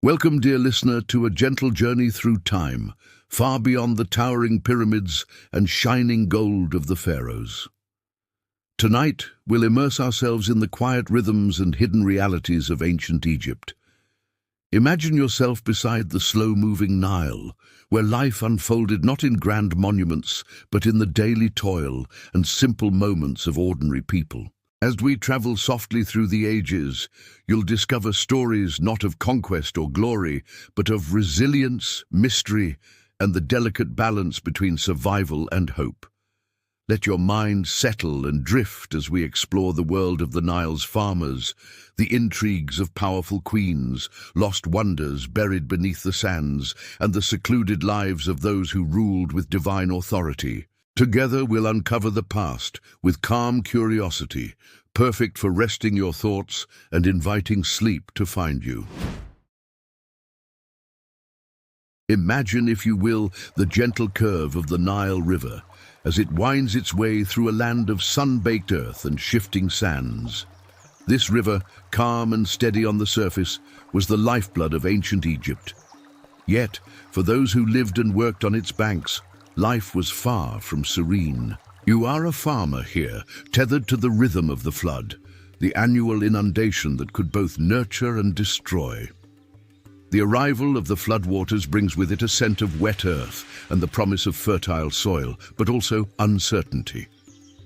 Welcome, dear listener, to a gentle journey through time, far beyond the towering pyramids and shining gold of the pharaohs. Tonight, we'll immerse ourselves in the quiet rhythms and hidden realities of ancient Egypt. Imagine yourself beside the slow-moving Nile, where life unfolded not in grand monuments, but in the daily toil and simple moments of ordinary people. As we travel softly through the ages, you'll discover stories not of conquest or glory, but of resilience, mystery, and the delicate balance between survival and hope. Let your mind settle and drift as we explore the world of the Nile's farmers, the intrigues of powerful queens, lost wonders buried beneath the sands, and the secluded lives of those who ruled with divine authority. Together we'll uncover the past with calm curiosity, perfect for resting your thoughts and inviting sleep to find you. Imagine, if you will, the gentle curve of the Nile River as it winds its way through a land of sun-baked earth and shifting sands. This river, calm and steady on the surface, was the lifeblood of ancient Egypt. Yet, for those who lived and worked on its banks, life was far from serene. You are a farmer here, tethered to the rhythm of the flood, the annual inundation that could both nurture and destroy. The arrival of the floodwaters brings with it a scent of wet earth and the promise of fertile soil, but also uncertainty.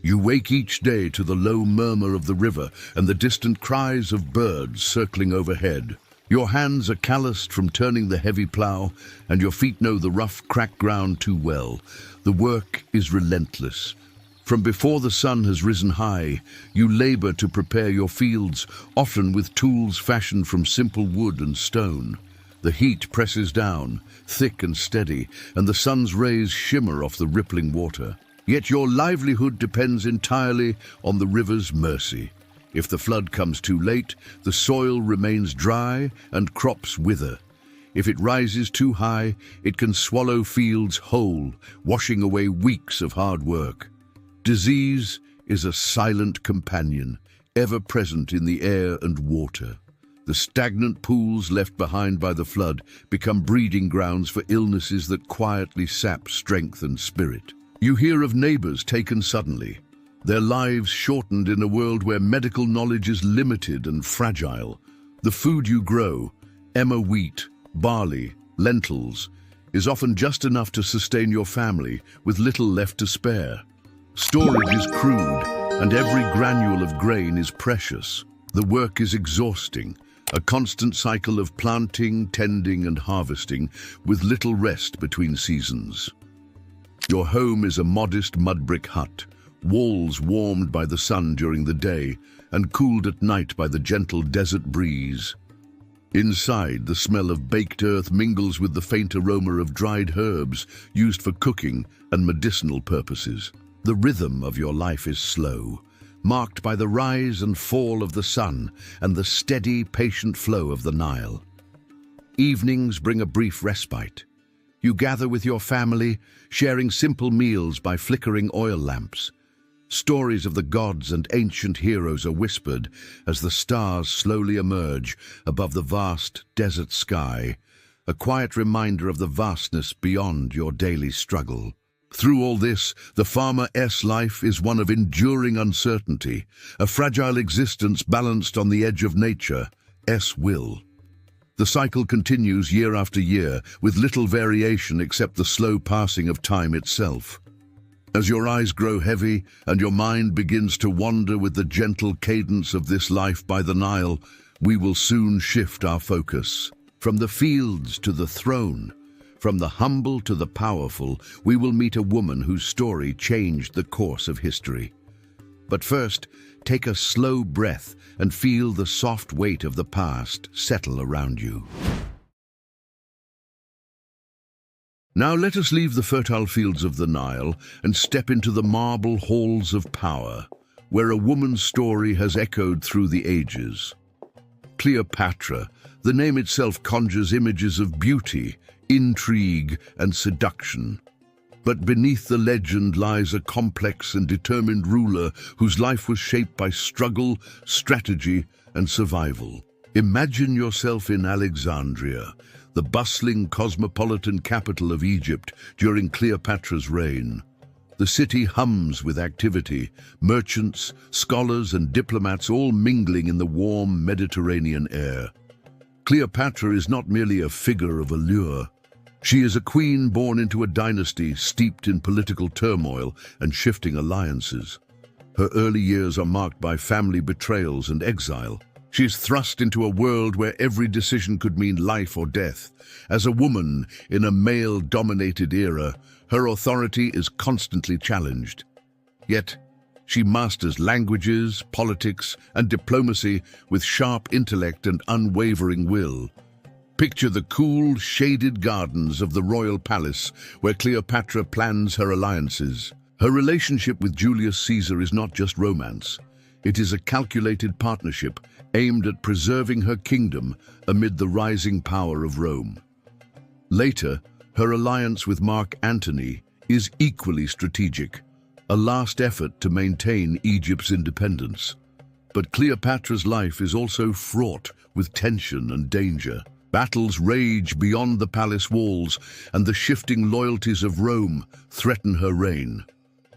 You wake each day to the low murmur of the river and the distant cries of birds circling overhead. Your hands are calloused from turning the heavy plow, and your feet know the rough, cracked ground too well. The work is relentless. From before the sun has risen high, you labor to prepare your fields, often with tools fashioned from simple wood and stone. The heat presses down, thick and steady, and the sun's rays shimmer off the rippling water. Yet your livelihood depends entirely on the river's mercy. If the flood comes too late, the soil remains dry and crops wither. If it rises too high, it can swallow fields whole, washing away weeks of hard work. Disease is a silent companion, ever present in the air and water. The stagnant pools left behind by the flood become breeding grounds for illnesses that quietly sap strength and spirit. You hear of neighbors taken suddenly, their lives shortened in a world where medical knowledge is limited and fragile. The food you grow, emmer wheat, barley, lentils, is often just enough to sustain your family, with little left to spare. Storage is crude, and every granule of grain is precious. The work is exhausting, a constant cycle of planting, tending, and harvesting, with little rest between seasons. Your home is a modest mud-brick hut, walls warmed by the sun during the day and cooled at night by the gentle desert breeze. Inside, the smell of baked earth mingles with the faint aroma of dried herbs used for cooking and medicinal purposes. The rhythm of your life is slow, marked by the rise and fall of the sun and the steady, patient flow of the Nile. Evenings bring a brief respite. You gather with your family, sharing simple meals by flickering oil lamps. Stories of the gods and ancient heroes are whispered as the stars slowly emerge above the vast desert sky, a quiet reminder of the vastness beyond your daily struggle. Through all this, the farmer's life is one of enduring uncertainty, a fragile existence balanced on the edge of nature's will. The cycle continues year after year, with little variation except the slow passing of time itself. As your eyes grow heavy and your mind begins to wander with the gentle cadence of this life by the Nile, we will soon shift our focus. From the fields to the throne, from the humble to the powerful, we will meet a woman whose story changed the course of history. But first, take a slow breath and feel the soft weight of the past settle around you. Now let us leave the fertile fields of the Nile and step into the marble halls of power, where a woman's story has echoed through the ages. Cleopatra, the name itself conjures images of beauty, intrigue, and seduction. But beneath the legend lies a complex and determined ruler whose life was shaped by struggle, strategy, and survival. Imagine yourself in Alexandria, the bustling cosmopolitan capital of Egypt during Cleopatra's reign. The city hums with activity, merchants, scholars and diplomats all mingling in the warm Mediterranean air. Cleopatra is not merely a figure of allure. She is a queen born into a dynasty steeped in political turmoil and shifting alliances. Her early years are marked by family betrayals and exile. She is thrust into a world where every decision could mean life or death. As a woman in a male-dominated era, her authority is constantly challenged. Yet, she masters languages, politics, and diplomacy with sharp intellect and unwavering will. Picture the cool, shaded gardens of the royal palace where Cleopatra plans her alliances. Her relationship with Julius Caesar is not just romance. It is a calculated partnership aimed at preserving her kingdom amid the rising power of Rome. Later, her alliance with Mark Antony is equally strategic, a last effort to maintain Egypt's independence. But Cleopatra's life is also fraught with tension and danger. Battles rage beyond the palace walls, and the shifting loyalties of Rome threaten her reign.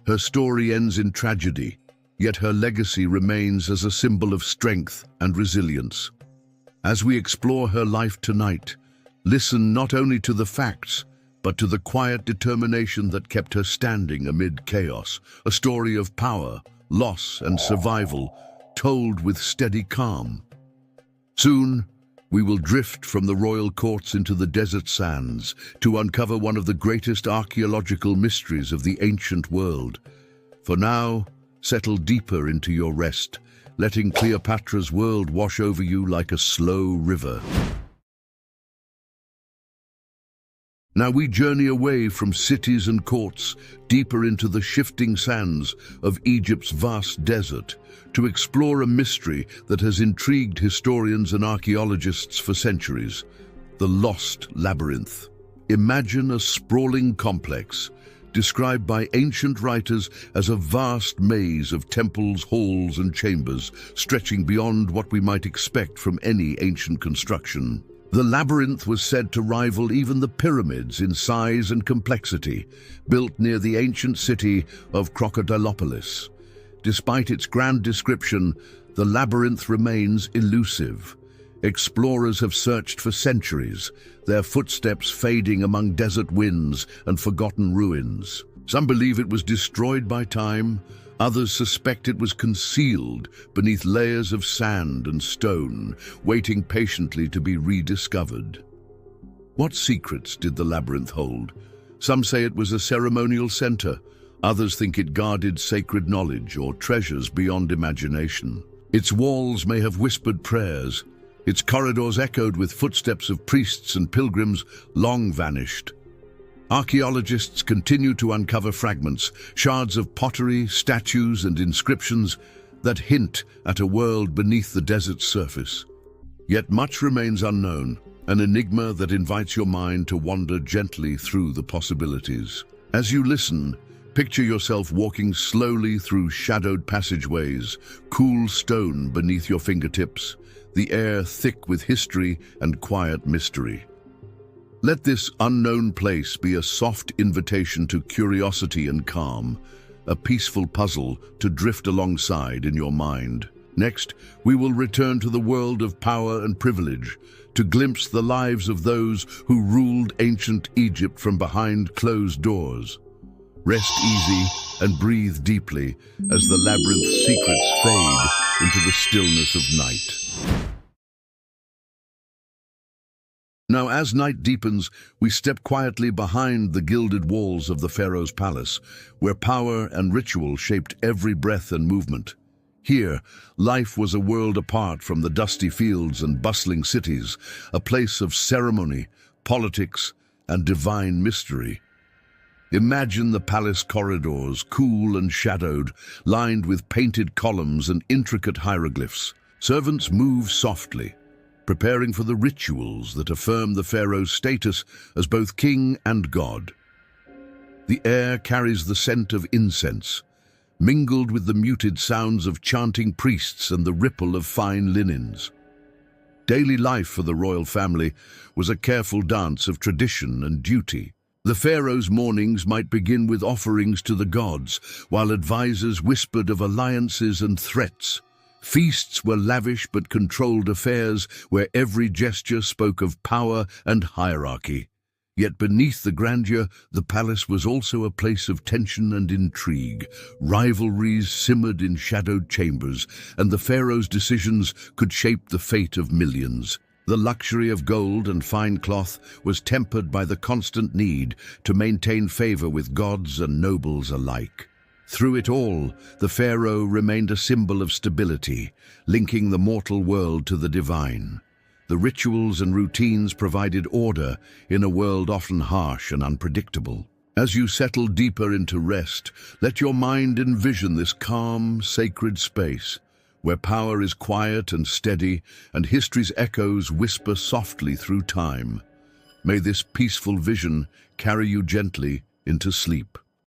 Her story ends in tragedy, yet her legacy remains as a symbol of strength and resilience. As we explore her life tonight, listen not only to the facts, but to the quiet determination that kept her standing amid chaos, a story of power, loss, and survival, told with steady calm. Soon, we will drift from the royal courts into the desert sands to uncover one of the greatest archaeological mysteries of the ancient world. For now, settle deeper into your rest, letting Cleopatra's world wash over you like a slow river. Now we journey away from cities and courts, deeper into the shifting sands of Egypt's vast desert, to explore a mystery that has intrigued historians and archaeologists for centuries: the Lost Labyrinth. Imagine a sprawling complex, described by ancient writers as a vast maze of temples, halls, and chambers, stretching beyond what we might expect from any ancient construction. The labyrinth was said to rival even the pyramids in size and complexity, built near the ancient city of Crocodilopolis. Despite its grand description, the labyrinth remains elusive. Explorers have searched for centuries, their footsteps fading among desert winds and forgotten ruins. Some believe it was destroyed by time, others suspect it was concealed beneath layers of sand and stone, waiting patiently to be rediscovered. What secrets did the labyrinth hold? Some say it was a ceremonial center, others think it guarded sacred knowledge or treasures beyond imagination. Its walls may have whispered prayers, its corridors echoed with footsteps of priests and pilgrims long vanished. Archaeologists continue to uncover fragments, shards of pottery, statues, and inscriptions that hint at a world beneath the desert's surface. Yet much remains unknown, an enigma that invites your mind to wander gently through the possibilities. As you listen, picture yourself walking slowly through shadowed passageways, cool stone beneath your fingertips, the air thick with history and quiet mystery. Let this unknown place be a soft invitation to curiosity and calm, a peaceful puzzle to drift alongside in your mind. Next, we will return to the world of power and privilege, to glimpse the lives of those who ruled ancient Egypt from behind closed doors. Rest easy and breathe deeply as the labyrinth's secrets fade into the stillness of night. Now, as night deepens, we step quietly behind the gilded walls of the pharaoh's palace, where power and ritual shaped every breath and movement. Here, life was a world apart from the dusty fields and bustling cities, a place of ceremony, politics, and divine mystery. Imagine the palace corridors, cool and shadowed, lined with painted columns and intricate hieroglyphs. Servants move softly, preparing for the rituals that affirm the pharaoh's status as both king and god. The air carries the scent of incense, mingled with the muted sounds of chanting priests and the ripple of fine linens. Daily life for the royal family was a careful dance of tradition and duty. The pharaoh's mornings might begin with offerings to the gods, while advisors whispered of alliances and threats. Feasts were lavish but controlled affairs where every gesture spoke of power and hierarchy. Yet beneath the grandeur, the palace was also a place of tension and intrigue. Rivalries simmered in shadowed chambers, and the pharaoh's decisions could shape the fate of millions. The luxury of gold and fine cloth was tempered by the constant need to maintain favor with gods and nobles alike. Through it all, the pharaoh remained a symbol of stability, linking the mortal world to the divine. The rituals and routines provided order in a world often harsh and unpredictable. As you settle deeper into rest, let your mind envision this calm, sacred space, where power is quiet and steady, and history's echoes whisper softly through time. May this peaceful vision carry you gently into sleep.